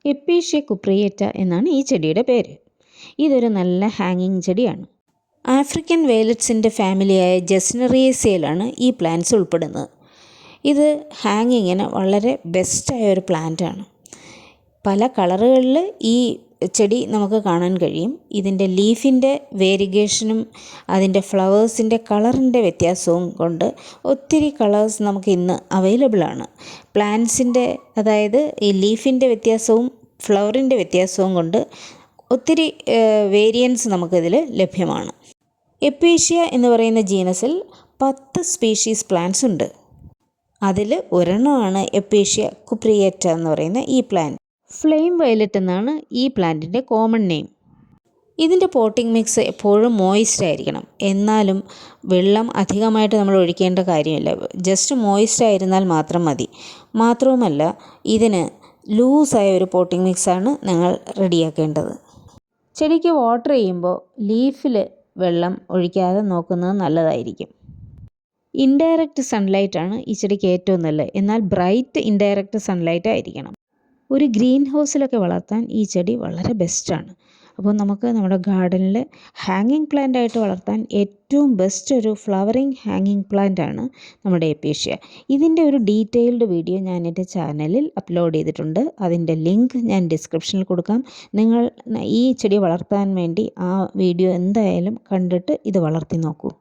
Episcia കുപ്രിയേറ്റ എന്നാണ് ഈ ചെടിയുടെ പേര്. ഇതൊരു നല്ല ഹാങ്ങിങ് ചെടിയാണ്. ആഫ്രിക്കൻ വയലറ്റ്സിൻ്റെ ഫാമിലിയായ ജസ്നറിയേസിയയിലാണ് ഈ പ്ലാന്റ്സ് ഉൾപ്പെടുന്നത്. ഇത് ഹാങ്ങിങ്ങിന് വളരെ ബെസ്റ്റായ ഒരു പ്ലാന്റാണ്. പല കളറുകളിൽ ഈ ചെടി നമുക്ക് കാണാൻ കഴിയും. ഇതിൻ്റെ ലീഫിൻ്റെ വേരിഗേഷനും അതിൻ്റെ ഫ്ലവേഴ്സിൻ്റെ കളറിൻ്റെ വ്യത്യാസവും കൊണ്ട് ഒത്തിരി കളേഴ്സ് നമുക്ക് ഇന്ന് അവൈലബിൾ ആണ്. പ്ലാന്റ്സിൻ്റെ അതായത് ഈ ലീഫിൻ്റെ വ്യത്യാസവും ഫ്ലവറിൻ്റെ വ്യത്യാസവും കൊണ്ട് ഒത്തിരി വേരിയൻസ് നമുക്കിതിൽ ലഭ്യമാണ്. എപ്പീഷ്യ എന്ന് പറയുന്ന ജീനസിൽ 10 സ്പീഷീസ് പ്ലാന്റ്സ് ഉണ്ട്. അതിൽ ഒരെണ്ണമാണ് എപ്പീഷ്യ കുപ്രിയേറ്റ എന്ന് പറയുന്ന ഈ പ്ലാന്റ്. ഫ്ലെയിം വയലറ്റ് എന്നാണ് ഈ പ്ലാന്റിൻ്റെ കോമൺ നെയിം. ഇതിൻ്റെ പോട്ടിംഗ് മിക്സ് എപ്പോഴും മോയിസ്റ്റ് ആയിരിക്കണം. എന്നാലും വെള്ളം അധികമായിട്ട് നമ്മൾ ഒഴിക്കേണ്ട കാര്യമില്ല. ജസ്റ്റ് മോയിസ്റ്റ് ആയിരുന്നാൽ മാത്രം മതി. മാത്രവുമല്ല ഇതിന് ലൂസായ ഒരു പോട്ടിംഗ് മിക്സാണ് നിങ്ങൾ റെഡിയാക്കേണ്ടത്. ചെടിക്ക് വാട്ടർ ചെയ്യുമ്പോൾ ലീഫിൽ വെള്ളം ഒഴിക്കാതെ നോക്കുന്നത് നല്ലതായിരിക്കും. ഇൻഡയറക്റ്റ് സൺലൈറ്റാണ് ഈ ചെടിക്ക് ഏറ്റവും നല്ലത്. എന്നാൽ ബ്രൈറ്റ് ഇൻഡയറക്റ്റ് സൺലൈറ്റ് ആയിരിക്കണം. ഒരു ഗ്രീൻ ഹൗസിലൊക്കെ വളർത്താൻ ഈ ചെടി വളരെ ബെസ്റ്റാണ്. അപ്പോൾ നമുക്ക് നമ്മുടെ ഗാർഡനിൽ ഹാങ്ങിങ് പ്ലാന്റ് ആയിട്ട് വളർത്താൻ ഏറ്റവും ബെസ്റ്റ് ഒരു ഫ്ലവറിങ് ഹാങ്ങിങ് പ്ലാന്റ് ആണ് നമ്മുടെ എപ്പീഷ്യ. ഇതിൻ്റെ ഒരു ഡീറ്റെയിൽഡ് വീഡിയോ ഞാൻ എൻ്റെ ചാനലിൽ അപ്ലോഡ് ചെയ്തിട്ടുണ്ട്. അതിൻ്റെ ലിങ്ക് ഞാൻ ഡിസ്ക്രിപ്ഷനിൽ കൊടുക്കാം. നിങ്ങൾ ഈ ചെടി വളർത്താൻ വേണ്ടി ആ വീഡിയോ എന്തായാലും കണ്ടിട്ട് ഇത് വളർത്തി നോക്കൂ.